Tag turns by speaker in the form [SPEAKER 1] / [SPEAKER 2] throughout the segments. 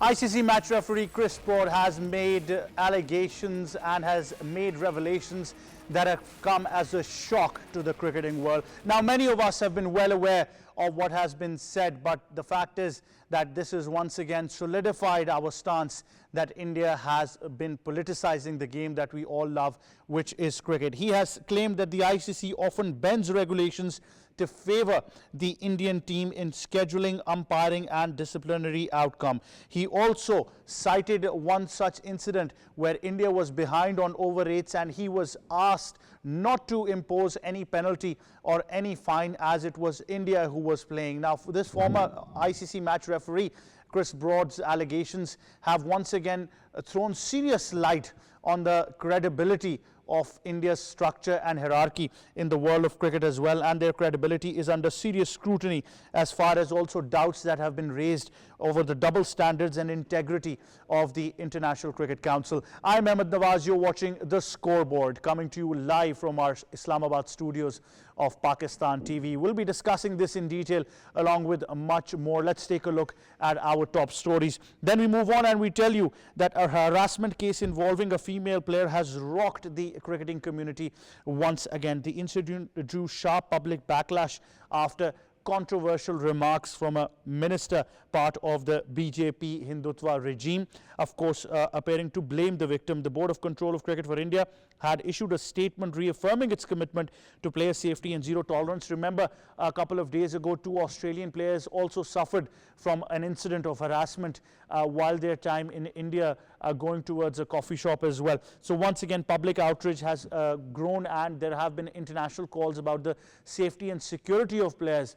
[SPEAKER 1] ICC match referee Chris Broad has made allegations and has made revelations that have come as a shock to the cricketing world. Now, many of us have been well aware of what has been said, but the fact is that this has once again solidified our stance that India has been politicizing the game that we all love, which is cricket. He has claimed that the ICC often bends regulations to favor the Indian team in scheduling, umpiring and disciplinary outcome. He also cited one such incident where India was behind on over rates and he was asked not to impose any penalty or any fine, as it was India who was playing. Now, for this former ICC match referee, Chris Broad's allegations have once again thrown serious light on the credibility of India's structure and hierarchy in the world of cricket as well, and their credibility is under serious scrutiny as far as also doubts that have been raised over the double standards and integrity of the International Cricket Council. I'm Ahmed Nawaz, you're watching The Scoreboard, coming to you live from our Islamabad studios of Pakistan TV. We'll be discussing this in detail along with much more. Let's take a look at our top stories. Then we move on and we tell you that a harassment case involving a female player has rocked the cricketing community once again. The incident drew sharp public backlash after controversial remarks from a minister part of the BJP Hindutva regime, of course appearing to blame the victim. The Board of Control of Cricket for India had issued a statement reaffirming its commitment to player safety and zero tolerance. Remember, a couple of days ago, two Australian players also suffered from an incident of harassment while their time in India going towards a coffee shop as well. So once again, public outrage has grown, and there have been international calls about the safety and security of players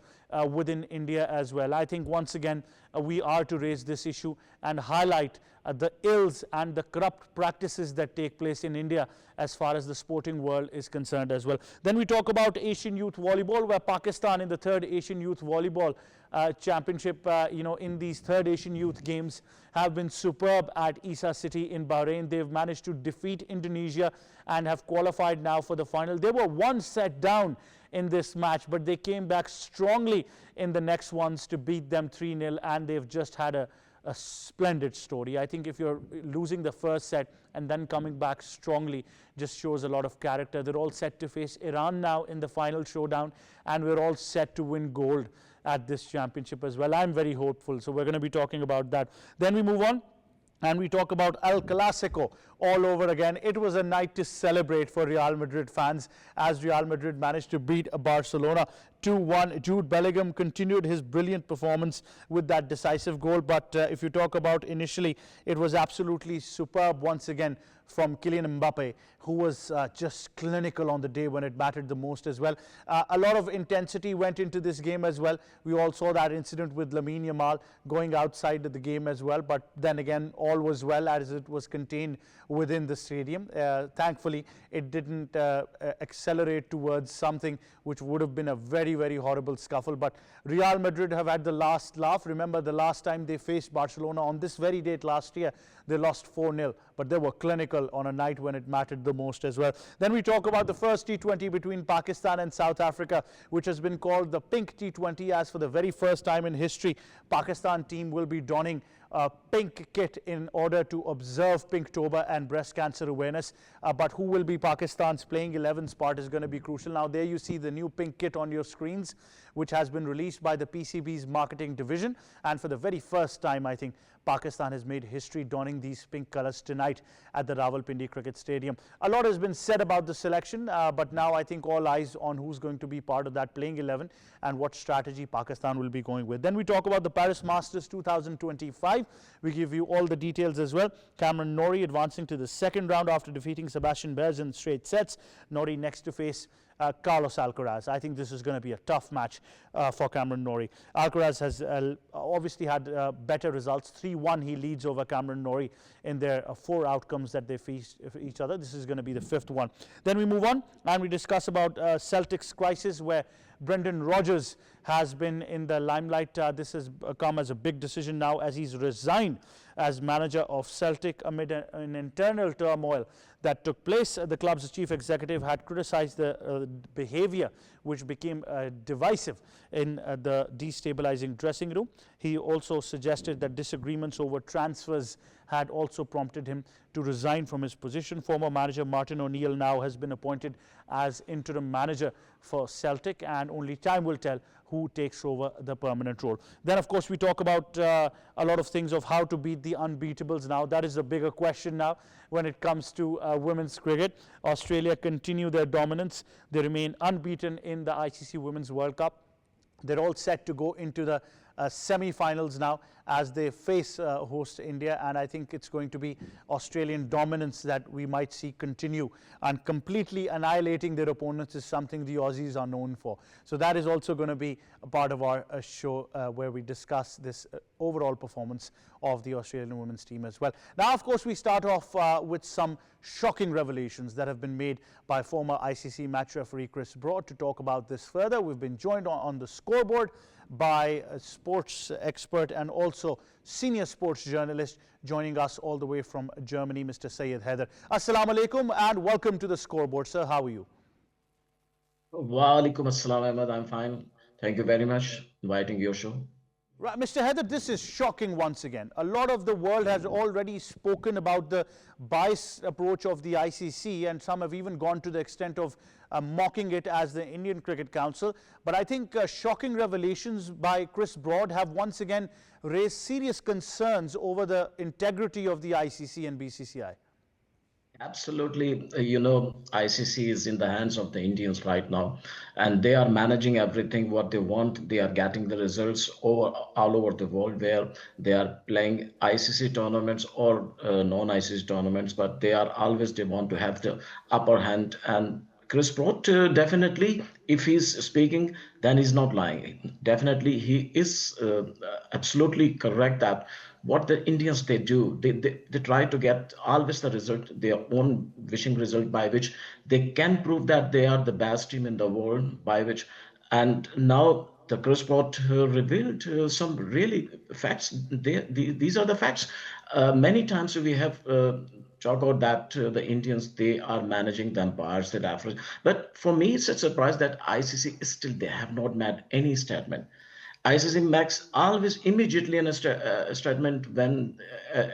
[SPEAKER 1] within India as well. I think once again we are to raise this issue and highlight the ills and the corrupt practices that take place in India as far as the sporting world is concerned as well. Then we talk about Asian Youth Volleyball, where Pakistan in the third Asian Youth Volleyball Championship, in these third Asian Youth Games have been superb at Isa City in Bahrain. They've managed to defeat Indonesia and have qualified now for the final. They were one set down in this match, but they came back strongly in the next ones to beat them 3-0, and they've just had a splendid story. I think if you're losing the first set and then coming back strongly, just shows a lot of character. They're all set to face Iran now in the final showdown, and we're all set to win gold at this championship as well. I'm very hopeful, so we're going to be talking about that. Then we move on and we talk about El Clasico all over again. It was a night to celebrate for Real Madrid fans as Real Madrid managed to beat Barcelona 2-1. Jude Bellingham continued his brilliant performance with that decisive goal, but if you talk about initially, it was absolutely superb once again from Kylian Mbappe, who was just clinical on the day when it mattered the most as well. A lot of intensity went into this game as well. We all saw that incident with Lamine Yamal going outside of the game as well, but then again all was well as it was contained within the stadium. Thankfully, it didn't accelerate towards something which would have been a very, very horrible scuffle. But Real Madrid have had the last laugh. Remember, the last time they faced Barcelona on this very date last year, they lost 4-0, but they were clinical on a night when it mattered the most as well. Then we talk about the first T20 between Pakistan and South Africa, which has been called the Pink T20, as for the very first time in history, Pakistan team will be donning a pink kit in order to observe Pinktober and breast cancer awareness. But who will be Pakistan's playing 11's part is going to be crucial. Now, there you see the new pink kit on your screens, which has been released by the PCB's marketing division. And for the very first time, I think, Pakistan has made history donning these pink colors tonight at the Rawalpindi Cricket Stadium. A lot has been said about the selection, but now I think all eyes on who's going to be part of that playing 11 and what strategy Pakistan will be going with. Then we talk about the Paris Masters 2025. We give you all the details as well. Cameron Norrie advancing to the second round after defeating Sebastian Baez in straight sets. Norrie next to face Carlos Alcaraz. I think this is going to be a tough match for Cameron Norrie. Alcaraz has obviously had better results. 3-1 he leads over Cameron Norrie in their 4 outcomes that they faced each other. This is going to be the 5th one. Then we move on and we discuss about Celtic's crisis, where Brendan Rodgers has been in the limelight. This has come as a big decision now, as he's resigned as manager of Celtic amid an internal turmoil that took place. The club's chief executive had criticized the behavior which became divisive in the destabilizing dressing room. He also suggested that disagreements over transfers had also prompted him to resign from his position. Former manager Martin O'Neill now has been appointed as interim manager for Celtic, and only time will tell who takes over the permanent role. Then, of course, we talk about a lot of things of how to beat the unbeatables now. That is the bigger question now when it comes to women's cricket. Australia continue their dominance. They remain unbeaten in the ICC Women's World Cup. They're all set to go into the semi-finals now as they face host India, and I think it's going to be Australian dominance that we might see continue, and completely annihilating their opponents is something the Aussies are known for. So that is also going to be a part of our show where we discuss this overall performance of the Australian women's team as well. Now, of course, we start off with some shocking revelations that have been made by former ICC match referee Chris Broad. To talk about this further, we've been joined on the scoreboard by a sports expert and also senior sports journalist joining us all the way from Germany, Mr. SYED HAIDER. Assalamu alaikum and welcome to the scoreboard, sir. How are you?
[SPEAKER 2] Wa alaikum assalam, Ahmad. I'm fine. Thank you very much for inviting your show.
[SPEAKER 1] Right, Mr. HAIDER, this is shocking once again. A lot of the world has already spoken about the biased approach of the ICC, and some have even gone to the extent of mocking it as the Indian Cricket Council. But I think shocking revelations by Chris Broad have once again raised serious concerns over the integrity of the ICC and BCCI.
[SPEAKER 2] Absolutely. ICC is in the hands of the Indians right now, and they are managing everything what they want. They are getting the results all over the world, where they are playing ICC tournaments or non-ICC tournaments, but they want to have the upper hand. And Chris Broad, definitely, if he's speaking, then he's not lying. Definitely, he is absolutely correct that what the Indians they do, they try to get always the result, their own wishing result, by which they can prove that they are the best team in the world, by which, and now the Chris Broad revealed some really facts. These are the facts. Many times we have talked about that the Indians, they are managing the umpires, the referees. But for me, it's a surprise that ICC is still, they have not made any statement. ICC makes always immediately a statement when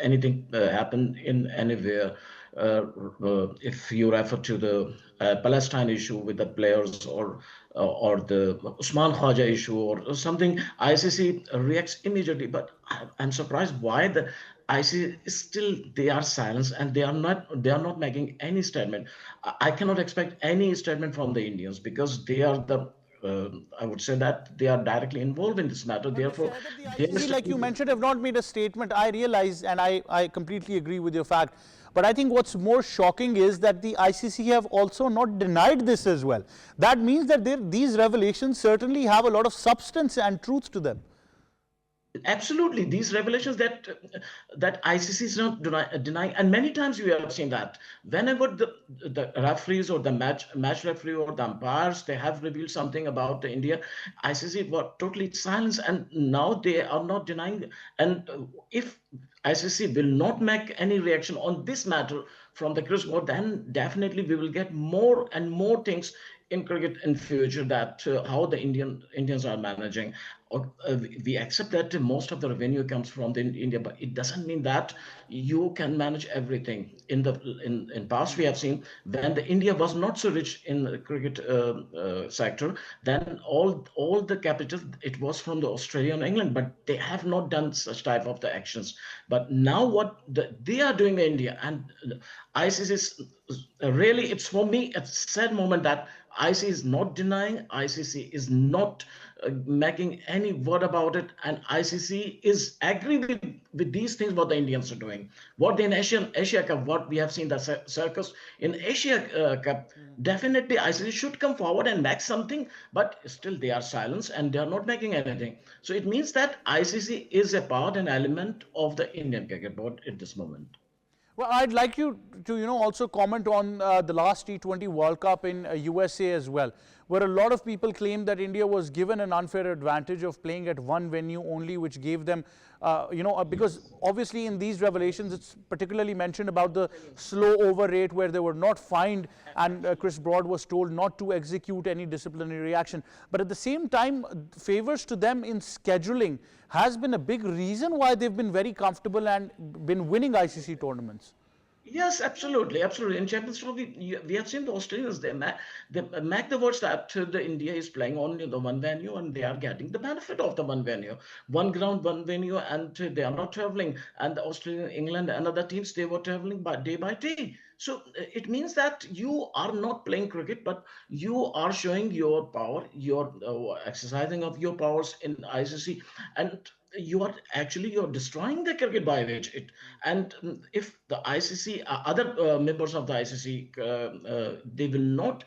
[SPEAKER 2] anything happened in anywhere. If you refer to the Palestine issue with the players, or the Usman Khawaja issue or something, ICC reacts immediately. But I'm surprised why the ICC is still, they are silent and they are not making any statement. I cannot expect any statement from the Indians because they are the I would say that they are directly involved in this matter. Therefore,
[SPEAKER 1] the ICC, like you mentioned, have not made a statement. I realize, and I completely agree with your fact. But I think what's more shocking is that the ICC have also not denied this as well. That means that these revelations certainly have a lot of substance and truth to them.
[SPEAKER 2] Absolutely, these revelations that ICC is not denying, and many times we have seen that whenever the referees or the match referee or the umpires, they have revealed something about India, ICC was totally silent, and now they are not denying. And if ICC will not make any reaction on this matter from the Chris Broad, then definitely we will get more and more things in cricket in future, that how the Indians are managing. We accept that most of the revenue comes from India, but it doesn't mean that you can manage everything. In past, we have seen when the India was not so rich in the cricket sector, then all the capital, it was from the Australia and England, but they have not done such type of the actions. But now what they are doing in India, and ICC is really, it's for me a sad moment that ICC is not denying, ICC is not making any word about it, and ICC is agree with these things what the Indians are doing. What in Asia Cup, what we have seen the circus in Asia Cup, definitely ICC should come forward and make something, but still they are silent and they are not making anything. So it means that ICC is a part and element of the Indian cricket board at this moment.
[SPEAKER 1] Well, I'd like you to, also comment on the last T20 World Cup in USA as well, where a lot of people claim that India was given an unfair advantage of playing at one venue only, which gave them Because obviously in these revelations, it's particularly mentioned about the slow over rate where they were not fined and Chris Broad was told not to execute any disciplinary action. But at the same time, favors to them in scheduling has been a big reason why they've been very comfortable and been winning ICC tournaments.
[SPEAKER 2] Yes, absolutely, absolutely. In Champions Trophy, we have seen the Australians. They make the words that the India is playing on the one venue, and they are getting the benefit of the one venue, one ground, one venue, and they are not traveling. And the Australia, England, and other teams, they were traveling by day. So it means that you are not playing cricket, but you are showing your power, your exercising of your powers in ICC, and you're destroying the cricket by which it. And if the ICC, other members of the ICC, they will not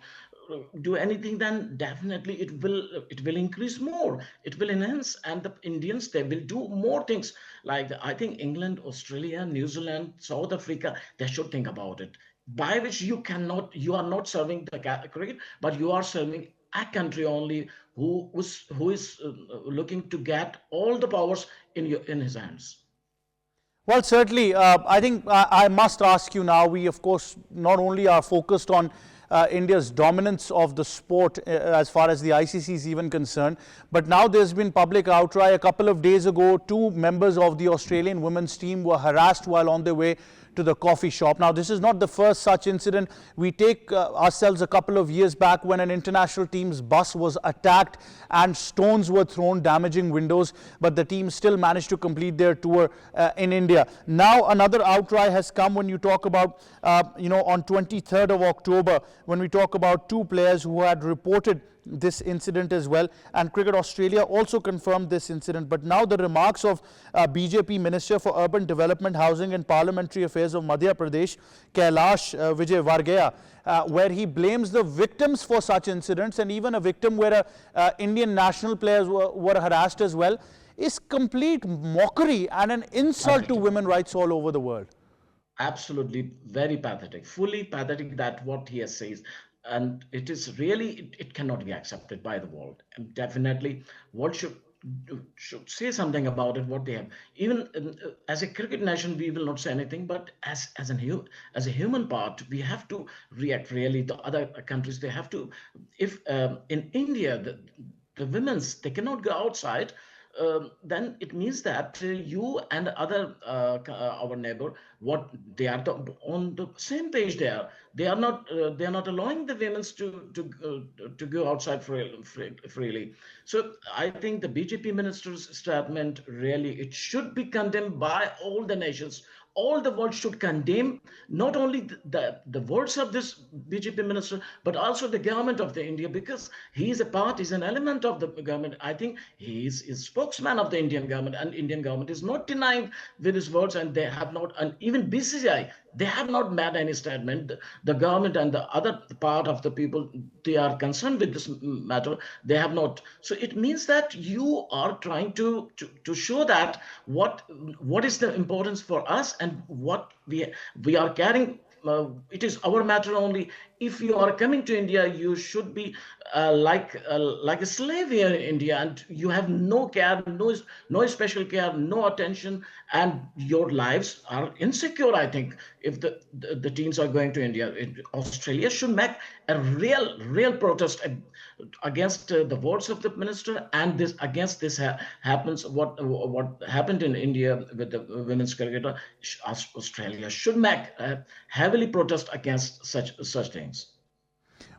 [SPEAKER 2] do anything, then definitely it will increase more, it will enhance, and the Indians, they will do more things. Like I think England, Australia, New Zealand, South Africa, they should think about it, by which you are not serving the cricket, but you are serving a country only who is looking to get all the powers in his hands.
[SPEAKER 1] Well, certainly, I think I must ask you now, we of course not only are focused on India's dominance of the sport as far as the ICC is even concerned, but now there's been public outcry. A couple of days ago, 2 members of the Australian women's team were harassed while on their way to the coffee shop. Now, this is not the first such incident. We take ourselves a couple of years back when an international team's bus was attacked and stones were thrown, damaging windows, but the team still managed to complete their tour in India. Now, another outcry has come when you talk about, on 23rd of October, when we talk about 2 players who had reported this incident as well, and Cricket Australia also confirmed this incident. But now the remarks of BJP Minister for Urban Development, Housing and Parliamentary Affairs of Madhya Pradesh, Kailash Vijay Varghese, where he blames the victims for such incidents, and even a victim where Indian national players were harassed as well, is complete mockery and an insult to women's rights all over the world.
[SPEAKER 2] Absolutely, very pathetic, fully pathetic, that what he has said. And it is really, it cannot be accepted by the world. And definitely, world should say something about it, what they have. Even as a cricket nation, we will not say anything, but as a human part, we have to react. Really, the other countries, they have to. If in India, the women's, they cannot go outside, then it means that you and other our neighbor, what they are on the same page. They are not allowing the women to go outside freely. So I think the BJP minister's statement, really, it should be condemned by all the nations. All the world should condemn not only the words of this BJP minister, but also the government of the India, because he is he's an element of the government. I think he is a spokesman of the Indian government, and Indian government is not denying with his words, and they have not, and even BCCI, they have not made any statement. The government and the other part of the people, they are concerned with this matter. They have not. So it means that you are trying to show that what is the importance for us, and what we are carrying. It is our matter only. If you are coming to India, you should be like a slave here in India, and you have no care, no special care, no attention, and your lives are insecure. I think if the teams are going to India, Australia should make a real protest against the words of the minister, and against this happens what happened in India with the women's cricketer. Australia should make a heavily protest against such things.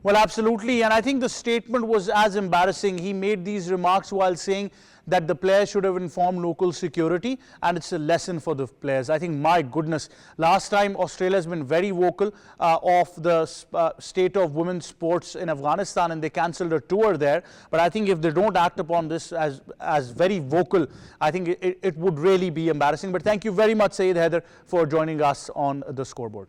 [SPEAKER 1] Well, absolutely, and I think the statement was as embarrassing. He made these remarks while saying that the players should have informed local security, and it's a lesson for the players. I think, my goodness, last time Australia has been very vocal of the state of women's sports in Afghanistan, and they cancelled a tour there. But I think if they don't act upon this as very vocal, I think it would really be embarrassing. But thank you very much, SYED HAIDER, for joining us on the scoreboard.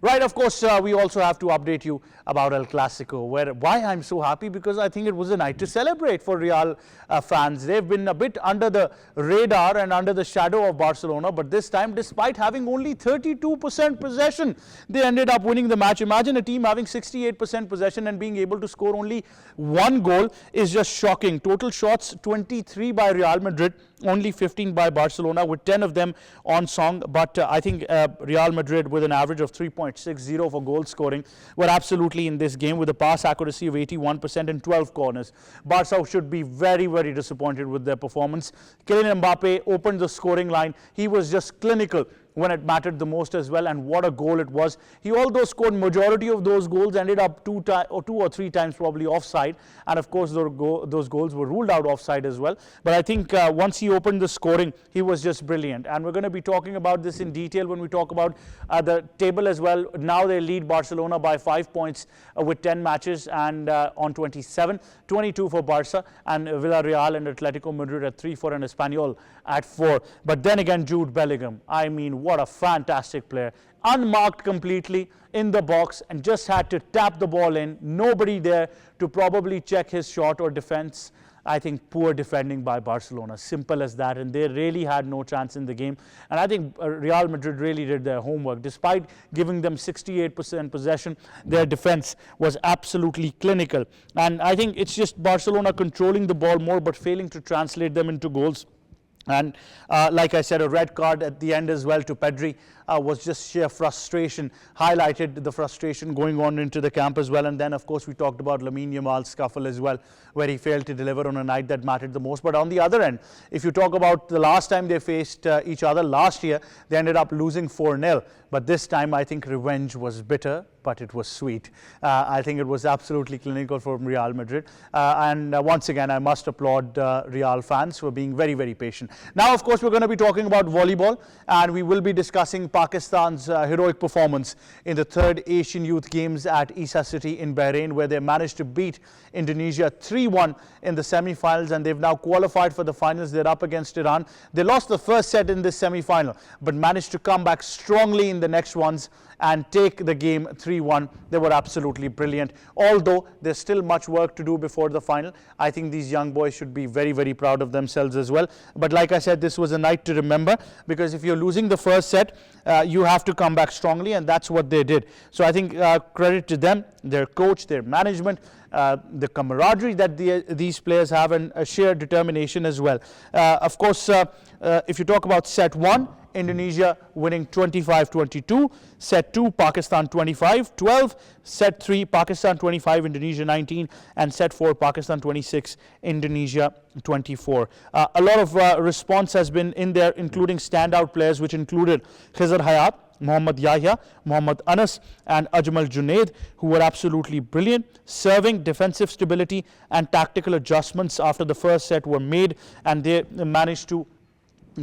[SPEAKER 1] Right, of course, we also have to update you about El Clasico, why I'm so happy, because I think it was a night to celebrate for Real fans. They've been a bit under the radar and under the shadow of Barcelona, but this time, despite having only 32% possession, they ended up winning the match. Imagine a team having 68% possession and being able to score only one goal is just shocking. Total shots, 23 by Real Madrid, only 15 by Barcelona, with 10 of them on song. But I think Real Madrid, with an average of 3.60 for goal scoring, were absolutely in this game with a pass accuracy of 81% and 12 corners. Barca should be very, very disappointed with their performance. Kylian Mbappe opened the scoring line. He was just clinical when it mattered the most as well, and what a goal it was. He, although scored majority of those goals, ended up two or three times probably offside, and of course those goals were ruled out offside as well. But I think once he opened the scoring, he was just brilliant, and we're going to be talking about this in detail when we talk about the table as well. Now they lead Barcelona by 5 points with 10 matches and on 27, 22 for Barca, and Villarreal and Atletico Madrid at 3-4 and Espanyol at 4. But then again, Jude Bellingham, I mean, what a fantastic player. Unmarked completely in the box and just had to tap the ball in. Nobody there to probably check his shot or defense. I think poor defending by Barcelona, simple as that, and they really had no chance in the game. And I think Real Madrid really did their homework. Despite giving them 68% possession, their defense was absolutely clinical. And I think it's just Barcelona controlling the ball more but failing to translate them into goals. And like I said, a red card at the end as well to Pedri was just sheer frustration, highlighted the frustration going on into the camp as well. And then, of course, we talked about Lamine Yamal's scuffle as well, where he failed to deliver on a night that mattered the most. But on the other end, if you talk about the last time they faced each other last year, they ended up losing 4-0. But this time, I think revenge was bitter, but it was sweet. I think it was absolutely clinical from Real Madrid. And once again, I must applaud Real fans for being very, very patient. Now, of course, we're going to be talking about volleyball, and we will be discussing Pakistan's heroic performance in the 3rd Asian Youth Games at Isa City in Bahrain, where they managed to beat Indonesia 3-1 in the semi-finals, and they've now qualified for the finals. They're up against Iran. They lost the first set in this semi-final, but managed to come back strongly in the next ones and take the game 3-1. They were absolutely brilliant. Although there's still much work to do before the final, I think these young boys should be very, very proud of themselves as well. But like I said, this was a night to remember, because if you're losing the first set, you have to come back strongly, and that's what they did. So I think credit to them, their coach, their management, the camaraderie that these players have, and a sheer determination as well. Of course, if you talk about set 1, Indonesia winning 25-22, set 2 Pakistan 25-12, set 3 Pakistan 25, Indonesia 19, and set 4 Pakistan 26, Indonesia 24. A lot of response has been in there, including standout players, which included Khizr Hayat, Mohammad Yahya, Mohammad Anas, and Ajmal Junaid, who were absolutely brilliant. Serving, defensive stability, and tactical adjustments after the first set were made, and they managed to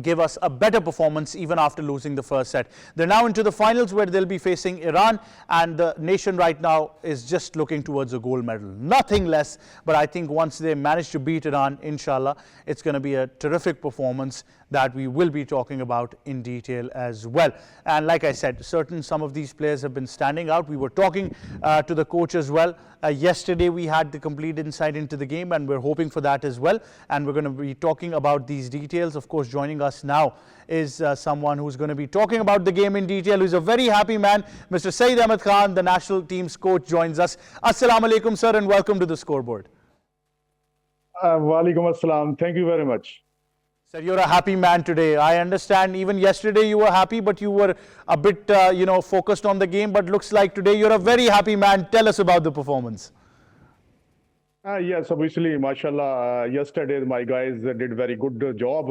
[SPEAKER 1] give us a better performance even after losing the first set. They're now into the finals, where they'll be facing Iran, and the nation right now is just looking towards a gold medal, nothing less. But I think once they manage to beat Iran, inshallah, it's going to be a terrific performance that we will be talking about in detail as well. And like I said, some of these players have been standing out. We were talking to the coach as well. Yesterday we had the complete insight into the game, and we're hoping for that as well. And we're going to be talking about these details. Of course, joining us now is someone who's going to be talking about the game in detail, who's a very happy man. Mr. Syed Ahmed Khan, the national team's coach, joins us. Assalamu alaikum, sir, and welcome to the scoreboard.
[SPEAKER 3] Wa alaikum assalam. Thank you very much.
[SPEAKER 1] Sir, you're a happy man today. I understand even yesterday you were happy, but you were a bit, focused on the game. But looks like today you're a very happy man. Tell us about the performance.
[SPEAKER 3] Yes, obviously, mashallah, yesterday my guys did very good job.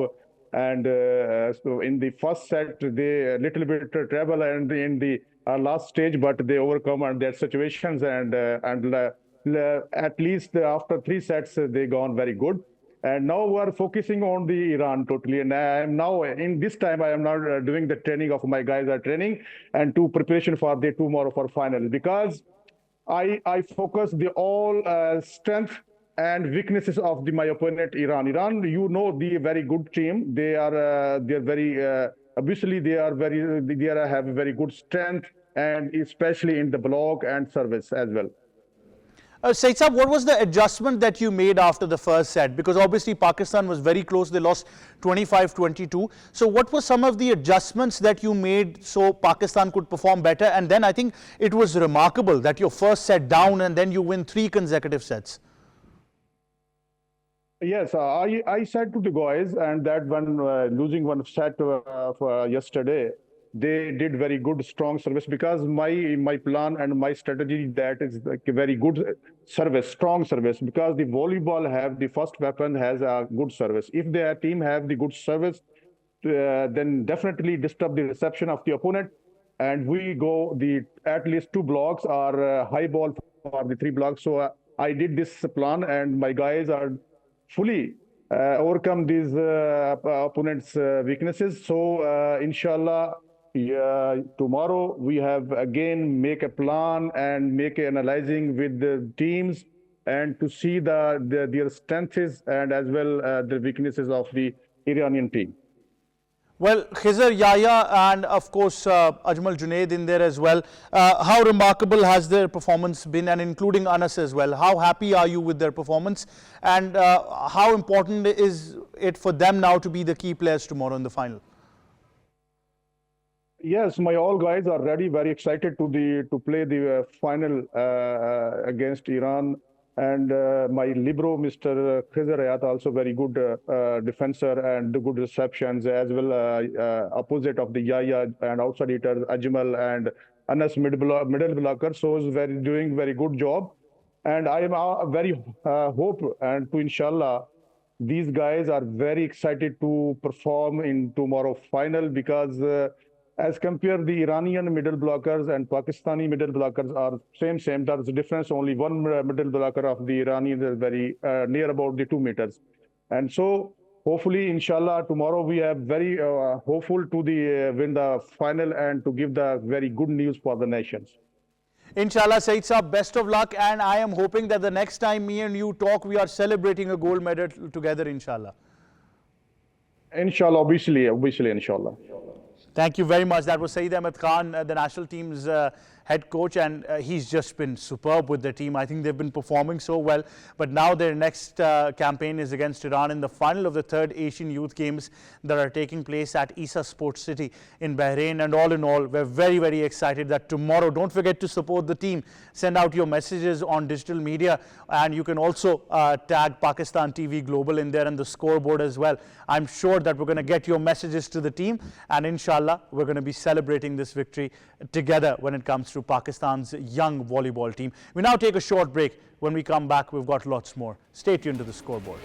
[SPEAKER 3] And so in the first set, they a little bit trouble and in the last stage, but they overcome and their situations. And at least after 3 sets, they gone very good. And now we are focusing on the Iran totally. And I am now, in this time, I am now doing the training of my guys are training and to preparation for the tomorrow for finals, because I focus the all strength and weaknesses of my opponent, Iran. Iran, you know, the very good team. They are very, obviously they have very good strength and especially in the block and service as well.
[SPEAKER 1] Syed Saab, what was the adjustment that you made after the first set? Because obviously Pakistan was very close. They lost 25-22. So what were some of the adjustments that you made so Pakistan could perform better? And then I think it was remarkable that your first set down and then you win 3 consecutive sets.
[SPEAKER 3] Yes, I said to the guys, and that when losing one set yesterday, they did very good, strong service, because my plan and my strategy that is like a very good service, strong service, because the volleyball have the first weapon has a good service. If their team have the good service, then definitely disturb the reception of the opponent, and we go the at least 2 blocks or high ball for the 3 blocks. So I did this plan, and my guys are fully overcome these opponents' weaknesses. So inshallah, tomorrow we have again make a plan and make analyzing with the teams and to see their strengths and as well the weaknesses of the Iranian team.
[SPEAKER 1] Well, Khizr, Yahya, and of course Ajmal Junaid in there as well. How remarkable has their performance been, and including Anas as well? How happy are you with their performance, and how important is it for them now to be the key players tomorrow in the final?
[SPEAKER 3] Yes, my all guys are ready, very excited to play the final against Iran. And my libero, Mr. Khizr Hayat, also very good defender and good receptions, as well opposite of the Yahya and outside hitters, Ajmal and Anas middle blocker. So is doing very good job. And I am very hope and to inshallah, these guys are very excited to perform in tomorrow final, because as compared the Iranian middle blockers and Pakistani middle blockers are same. There's a difference. Only one middle blocker of the Iranians is very near about the 2 meters. And so hopefully, inshallah, tomorrow we are very hopeful to win the final and to give the very good news for the nations.
[SPEAKER 1] Inshallah, Syed Saab, best of luck. And I am hoping that the next time me and you talk, we are celebrating a gold medal together, inshallah.
[SPEAKER 3] Inshallah, obviously, inshallah.
[SPEAKER 1] Thank you very much. That was Saeed Ahmed Khan, the national team's head coach, and he's just been superb with the team. I think they've been performing so well, but now their next campaign is against Iran in the final of the 3rd Asian Youth Games that are taking place at Isa Sports City in Bahrain. And all in all, we're very, very excited that tomorrow, don't forget to support the team. Send out your messages on digital media, and you can also tag Pakistan TV Global in there and the scoreboard as well. I'm sure that we're going to get your messages to the team, and inshallah, we're going to be celebrating this victory together when it comes to Pakistan's young volleyball team. We now take a short break. When we come back, we've got lots more. Stay tuned to the scoreboard.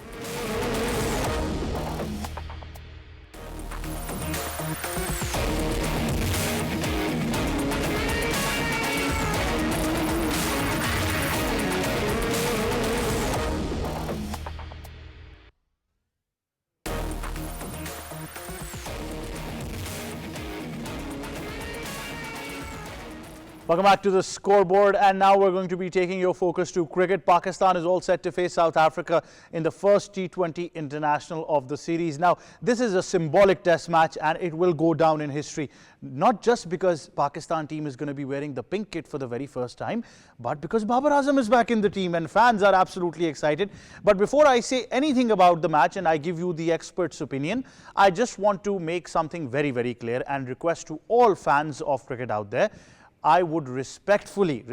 [SPEAKER 1] Welcome back to the scoreboard, and now we're going to be taking your focus to cricket. Pakistan is all set to face South Africa in the first T20 international of the series. Now, this is a symbolic test match and it will go down in history. Not just because Pakistan team is going to be wearing the pink kit for the very first time, but because Babar Azam is back in the team and fans are absolutely excited. But before I say anything about the match and I give you the expert's opinion, I just want to make something very, very clear and request to all fans of cricket out there. I would respectfully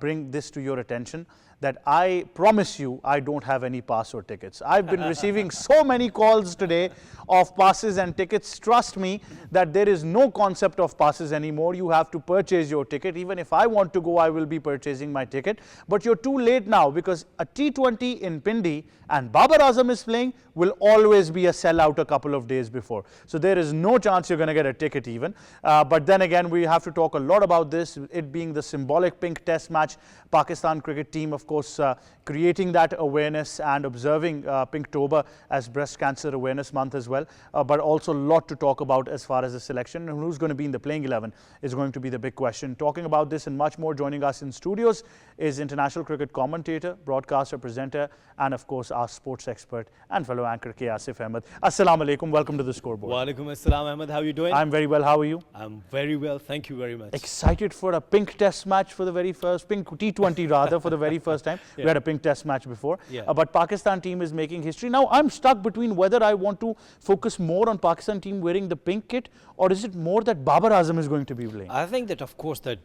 [SPEAKER 1] bring this to your attention, that I promise you I don't have any pass or tickets. I've been receiving so many calls today of passes and tickets. Trust me that there is no concept of passes anymore. You have to purchase your ticket. Even if I want to go, I will be purchasing my ticket. But you're too late now, because a T20 in Pindi and Babar Azam is playing will always be a sellout a couple of days before. So there is no chance you're going to get a ticket even. But then again, we have to talk a lot about this, it being the symbolic pink test match. Pakistan cricket team, of of course, creating that awareness and observing Pinktober as Breast Cancer Awareness Month as well. But also a lot to talk about as far as the selection and who's going to be in the playing 11 is going to be the big question. Talking about this and much more, joining us in studios is international cricket commentator, broadcaster, presenter, and of course our sports expert and fellow anchor K. Asif Ahmed. Assalamu alaikum. Welcome to the scoreboard.
[SPEAKER 4] Wa alaikum assalam, Ahmed. How are you doing?
[SPEAKER 1] I'm very well. How are you?
[SPEAKER 4] I'm very well. Thank you very much.
[SPEAKER 1] Excited for a pink test match for the very first, pink T20 rather, for the very first time. Yeah. We had a pink test match before. Yeah. But Pakistan team is making history. Now I'm stuck between whether I want to focus more on Pakistan team wearing the pink kit, or is it more that Babar Azam is going to be playing?
[SPEAKER 4] I think that, of course, that,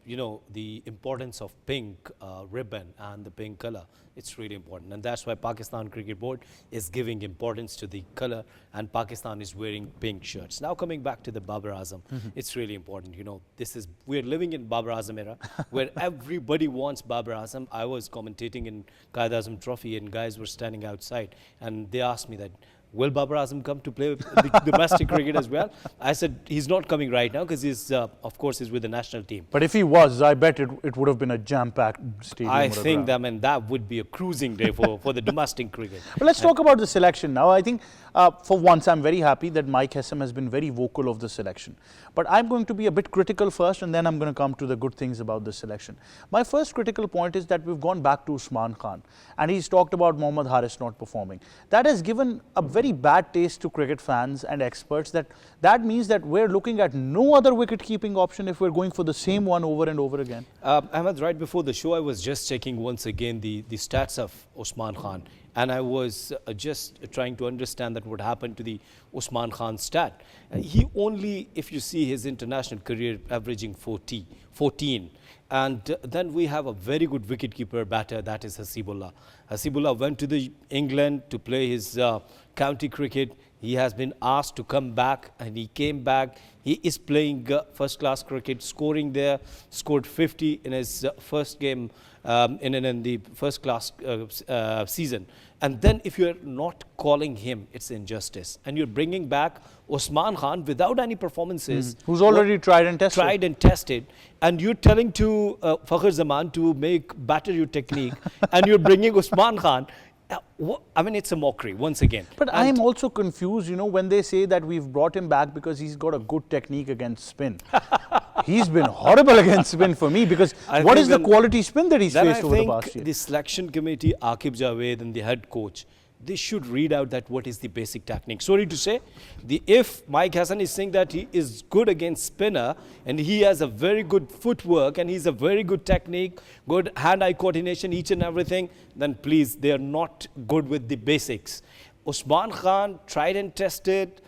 [SPEAKER 4] you know, the importance of pink ribbon and the pink color, it's really important. And that's why Pakistan Cricket Board is giving importance to the color, and Pakistan is wearing pink shirts. Now coming back to the Babar Azam, it's really important. You know, we're living in Babar Azam era where everybody wants Babar Azam. I was commentating in Qaid Azam Trophy and guys were standing outside and they asked me that, will Babar Azam come to play the domestic cricket as well? I said he's not coming right now because he's, of course, he's with the national team.
[SPEAKER 1] But if he was, I bet it would have been a jam-packed stadium.
[SPEAKER 4] I think that, that would be a cruising day for the domestic cricket.
[SPEAKER 1] But let's talk about the selection now. I think for once I'm very happy that Mike Hessam has been very vocal of the selection. But I'm going to be a bit critical first and then I'm going to come to the good things about the selection. My first critical point is that we've gone back to Usman Khan and he's talked about Mohammad Haris not performing. That has given a very bad taste to cricket fans and experts. That means that we're looking at no other wicket-keeping option if we're going for the same one over and over again.
[SPEAKER 4] Ahmed, right before the show, I was just checking once again the stats of Usman Khan. And I was just trying to understand that what happened to the Usman Khan stat. He only, if you see his international career, averaging 14. And then we have a very good wicketkeeper batter, that is Hasibullah. Hasibullah went to England to play his county cricket. He has been asked to come back and he came back. He is playing first-class cricket, scoring there, scored 50 in his first game in the first-class season. And then if you're not calling him, it's injustice. And you're bringing back Usman Khan without any performances.
[SPEAKER 1] Who's already tried and tested.
[SPEAKER 4] And you're telling to Fakhr Zaman to batter your technique. And you're bringing Usman Khan. I mean, it's a mockery once again.
[SPEAKER 1] But I am also confused, you know, when they say that we've brought him back because he's got a good technique against spin. He's been horrible against spin for me because what is the quality spin that he's faced over the past year?
[SPEAKER 4] The selection committee, Aqib Javed and the head coach, they should read out that what is the basic technique. Sorry to say, if Mike Hassan is saying that he is good against spinner and he has a very good footwork and he's a very good technique, good hand-eye coordination, each and everything, then please, they are not good with the basics. Usman Khan tried and tested,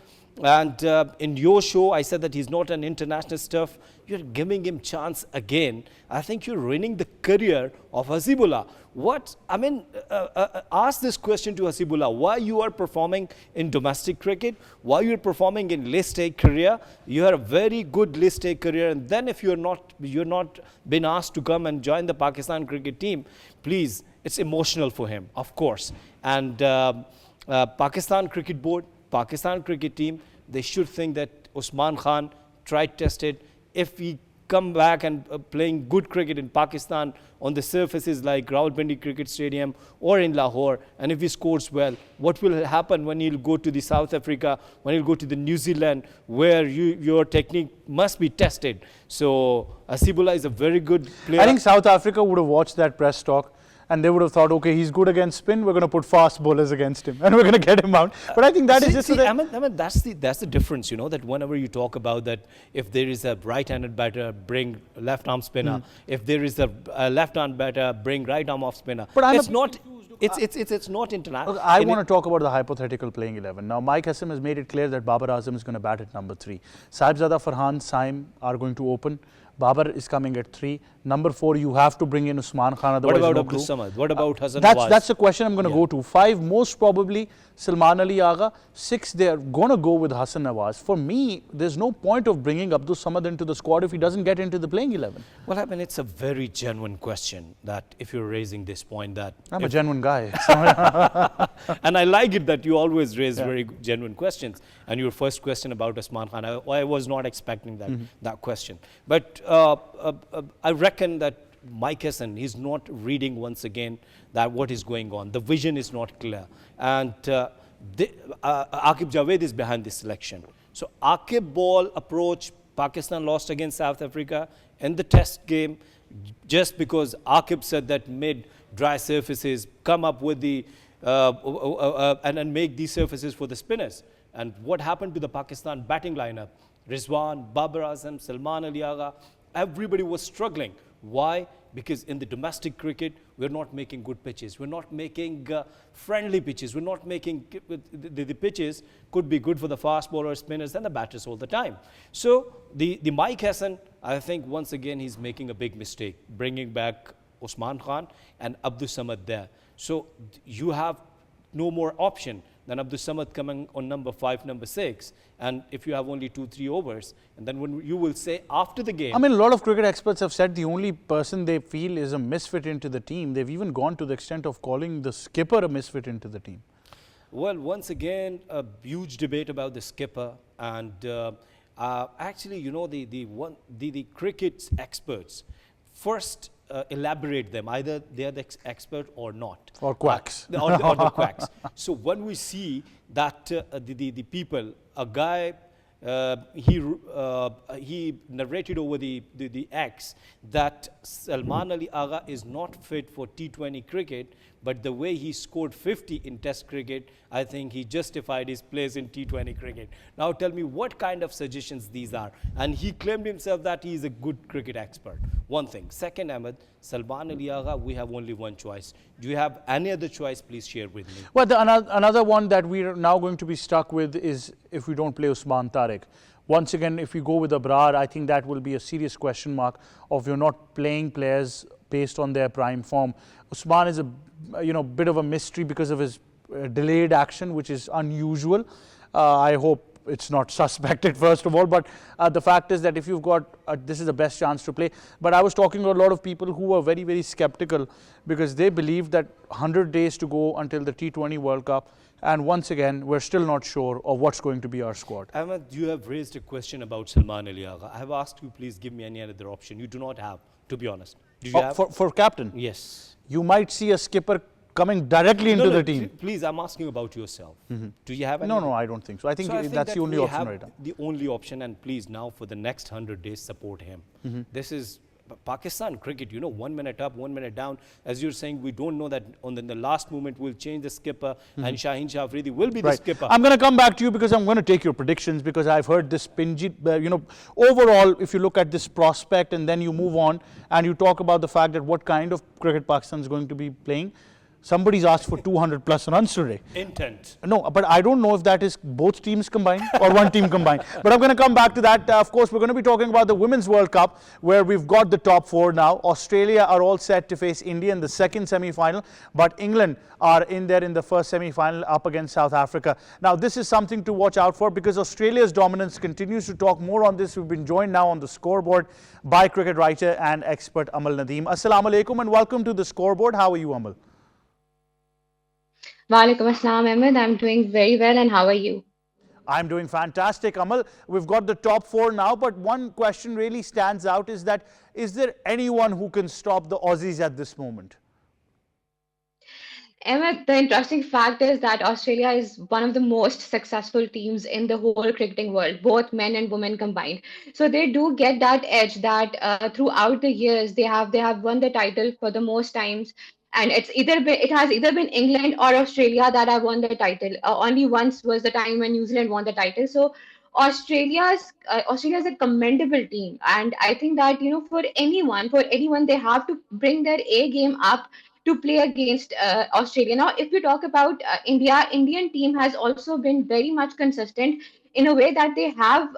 [SPEAKER 4] and in your show, I said that he's not an international stuff. You're giving him chance again. I think you're ruining the career of Hasibullah. Ask this question to Hasibullah. Why you are performing in domestic cricket? Why you're performing in list A career? You have a very good list A career. And then if you're not been asked to come and join the Pakistan cricket team, please, it's emotional for him, of course. And Pakistan Cricket Board, Pakistan cricket team, they should think that Usman Khan tried, tested. If he come back and playing good cricket in Pakistan on the surfaces like Rawalpindi Cricket Stadium or in Lahore, and if he scores well, what will happen when he'll go to the South Africa, when he'll go to the New Zealand, where your technique must be tested. So Hasibullah is a very good player.
[SPEAKER 1] I think South Africa would have watched that press talk and they would have thought, okay, he's good against spin, we're going to put fast bowlers against him and we're going to get him out. But I think that is just...
[SPEAKER 4] that's the difference, you know, that whenever you talk about that, if there is a right-handed batter, bring left-arm spinner. If there is a left-arm batter, bring right-arm off spinner. But it's not international.
[SPEAKER 1] I want to talk about the hypothetical playing 11. Now, Mike Hessam has made it clear that Babar Azam is going to bat at number 3. Sahibzada, Farhan, Saim are going to open. Babar is coming at 3. Number 4, you have to bring in Usman Khan.
[SPEAKER 4] What about Abdul Samad? What about Hassan Nawaz?
[SPEAKER 1] That's the question I'm going to go to. 5, most probably Salman Ali Agha. 6, they're going to go with Hassan Nawaz. For me, there's no point of bringing Abdul Samad into the squad if he doesn't get into the playing 11.
[SPEAKER 4] Well, I mean, it's a very genuine question that if you're raising this point that...
[SPEAKER 1] I'm a genuine guy.
[SPEAKER 4] And I like it that you always raise very genuine questions. And your first question about Usman Khan, I was not expecting that question. But I reckon that Mike Hessen, he's not reading once again that what is going on. The vision is not clear. And Aqib Javed is behind this selection. So Aqib ball approach, Pakistan lost against South Africa in the test game just because Aqib said that mid dry surfaces come up with the and make these surfaces for the spinners. And what happened to the Pakistan batting lineup? Rizwan, Babar Azam, Salman Ali Agha, everybody was struggling. Why? Because in the domestic cricket, we're not making good pitches. We're not making friendly pitches. We're not making the pitches could be good for the fast bowlers, spinners, and the batters all the time. So the Mike Hessen, I think once again he's making a big mistake, bringing back Usman Khan and Abdul Samad there. So you have no more option than Abdul Samad coming on number 5, number 6. And if you have only 2-3 overs, and then when you will say after the game.
[SPEAKER 1] I mean, a lot of cricket experts have said the only person they feel is a misfit into the team. They've even gone to the extent of calling the skipper a misfit into the team.
[SPEAKER 4] Well, once again, a huge debate about the skipper. And actually, you know, the cricket experts first elaborate them. Either they are the expert or not.
[SPEAKER 1] Or quacks.
[SPEAKER 4] Or the quacks. So when we see that the people, a guy, he narrated over the X that Salman Ali Agha is not fit for T20 cricket, but the way he scored 50 in Test cricket, I think he justified his place in T20 cricket. Now tell me what kind of suggestions these are. And he claimed himself that he is a good cricket expert. One thing. Second, Ahmed, Salman Ali Agha, we have only one choice. Do you have any other choice? Please share with me.
[SPEAKER 1] Well, another one that we're now going to be stuck with is if we don't play Usman Tariq. Once again, if we go with Abrar, I think that will be a serious question mark of you're not playing players based on their prime form. Usman is a bit of a mystery because of his delayed action, which is unusual. I hope it's not suspected first of all, but the fact is that if you've got this is the best chance to play. But I was talking to a lot of people who were very, very skeptical because they believe that 100 days to go until the T20 World Cup, and once again we're still not sure of what's going to be our squad.
[SPEAKER 4] Ahmed, you have raised a question about Salman Ali Agha. I have asked you, please give me any other option. You do not have, to be honest. Do you have?
[SPEAKER 1] For captain?
[SPEAKER 4] Yes.
[SPEAKER 1] You might see a skipper coming directly into the team.
[SPEAKER 4] Please, I'm asking about yourself. Do you have any?
[SPEAKER 1] No, I don't think so. I think that's the only option right now.
[SPEAKER 4] The only option, and please now for the next 100 days support him. This is Pakistan cricket, 1 minute up, 1 minute down. As you're saying, we don't know that on the last moment we'll change the skipper and Shaheen Shah Afridi will be the skipper.
[SPEAKER 1] I'm going to come back to you because I'm going to take your predictions because I've heard this overall, if you look at this prospect and then you move on and you talk about the fact that what kind of cricket Pakistan is going to be playing, somebody's asked for 200 plus runs today.
[SPEAKER 4] Intent.
[SPEAKER 1] No, but I don't know if that is both teams combined or one team combined. But I'm going to come back to that. Of course, we're going to be talking about the Women's World Cup where we've got the top 4 now. Australia are all set to face India in the second semi-final, but England are in there in the first semi-final up against South Africa. Now, this is something to watch out for because Australia's dominance continues. To talk more on this, we've been joined now on the scoreboard by cricket writer and expert Amal Nadeem. Assalamu alaikum and welcome to the scoreboard. How are you, Amal?
[SPEAKER 5] Walaikum Assalam, Ahmed. I'm doing very well, and how are you?
[SPEAKER 1] I'm doing fantastic, Amal. We've got the top 4 now, but one question really stands out is that, is there anyone who can stop the Aussies at this moment?
[SPEAKER 5] Ahmed, the interesting fact is that Australia is one of the most successful teams in the whole cricketing world, both men and women combined. So they do get that edge that throughout the years they have won the title for the most times. And it has either been England or Australia that have won the title. Only once was the time when New Zealand won the title. So Australia is a commendable team, and I think that for anyone they have to bring their A game up to play against Australia. Now, if we talk about Indian team has also been very much consistent in a way that they have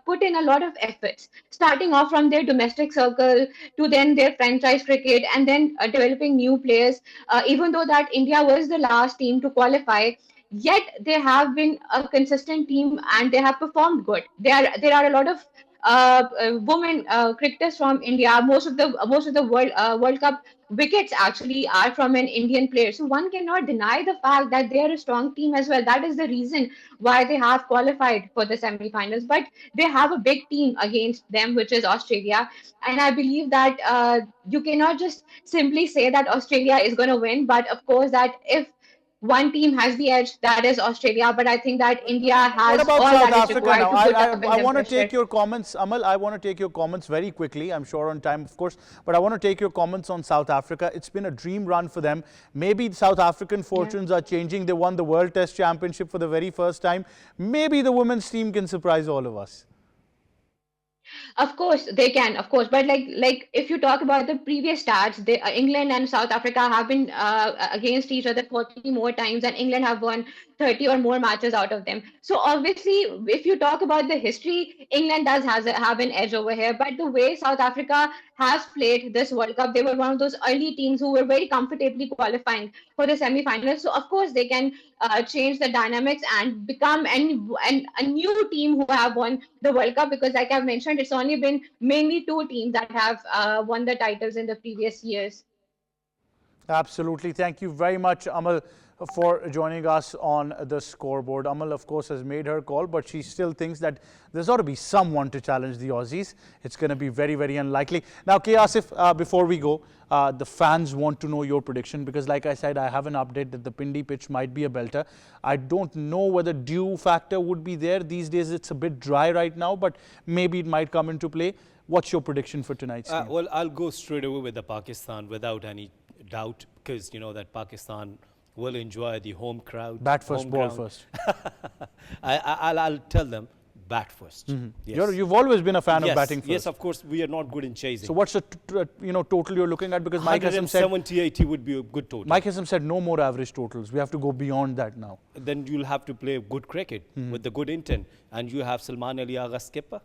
[SPEAKER 5] put in a lot of efforts, starting off from their domestic circle to then their franchise cricket and then developing new players. Even though that India was the last team to qualify, yet they have been a consistent team and they have performed good. There are a lot of women cricketers from India. Most of the World Cup wickets actually are from an Indian player. So one cannot deny the fact that they are a strong team as well. That is the reason why they have qualified for the semi-finals. But they have a big team against them, which is Australia. And I believe that you cannot just simply say that Australia is going to win. But of course, that if one team has the edge, that is Australia. But I think that India
[SPEAKER 1] What
[SPEAKER 5] has
[SPEAKER 1] about
[SPEAKER 5] all
[SPEAKER 1] South
[SPEAKER 5] that is
[SPEAKER 1] Africa
[SPEAKER 5] required
[SPEAKER 1] now?
[SPEAKER 5] to put up in
[SPEAKER 1] I
[SPEAKER 5] them
[SPEAKER 1] want to
[SPEAKER 5] pressure.
[SPEAKER 1] take your comments, Amal. I want to take your comments very quickly. I'm sure on time, of course, but I want to take your comments on South Africa. It's been a dream run for them. Maybe South African fortunes are changing. They won the World Test Championship for the very first time. Maybe the women's team can surprise all of us.
[SPEAKER 5] Of course, they can, of course. But like if you talk about the previous stats, England and South Africa have been against each other 40 more times, and England have won 30 or more matches out of them. So obviously, if you talk about the history, England does have an edge over here. But the way South Africa has played this World Cup, they were one of those early teams who were very comfortably qualifying for the semi-finals. So of course, they can change the dynamics and become a new team who have won the World Cup, because like I've mentioned, it's only been mainly two teams that have won the titles in the previous years.
[SPEAKER 1] Absolutely. Thank you very much, Amal, for joining us on the scoreboard. Amal, of course, has made her call, but she still thinks that there's got to be someone to challenge the Aussies. It's going to be very, very unlikely. Now, K. Asif, before we go, the fans want to know your prediction because, like I said, I have an update that the Pindi pitch might be a belter. I don't know whether dew factor would be there. These days, it's a bit dry right now, but maybe it might come into play. What's your prediction for tonight's game?
[SPEAKER 4] Well, I'll go straight away with the Pakistan without any doubt, because you know that Pakistan will enjoy the home crowd.
[SPEAKER 1] Bat first,
[SPEAKER 4] home
[SPEAKER 1] ball
[SPEAKER 4] ground.
[SPEAKER 1] first.
[SPEAKER 4] I'll tell them bat 1st. Yes.
[SPEAKER 1] You've always been a fan of batting first.
[SPEAKER 4] Yes, of course, we are not good in chasing.
[SPEAKER 1] So what's the total you're looking at? Because Mike Hassan said
[SPEAKER 4] 170-80 would be a good total.
[SPEAKER 1] Mike Hassan said no more average totals. We have to go beyond that now.
[SPEAKER 4] Then you'll have to play good cricket with the good intent, and you have Salman Ali Agha skipper.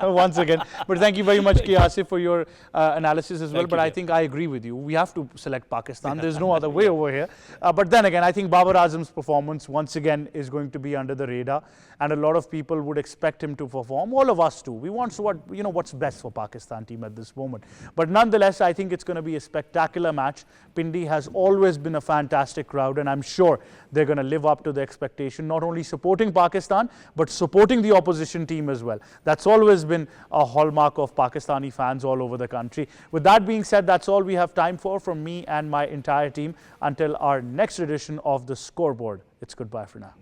[SPEAKER 1] Once again. But thank you very much, K. Asif, for your analysis as well. But I think I agree with you. We have to select Pakistan. There's no other way over here. But then again, I think Babar Azam's performance once again is going to be under the radar, and a lot of people would expect him to perform. All of us too. We want what's best for Pakistan team at this moment. But nonetheless, I think it's going to be a spectacular match. Pindi has always been a fantastic crowd, and I'm sure they're going to live up to the expectation, not only supporting Pakistan, but supporting the opposition team as well. That's always been a hallmark of Pakistani fans all over the country. With that being said, that's all we have time for from me and my entire team. Until our next edition of The Scoreboard, it's goodbye for now.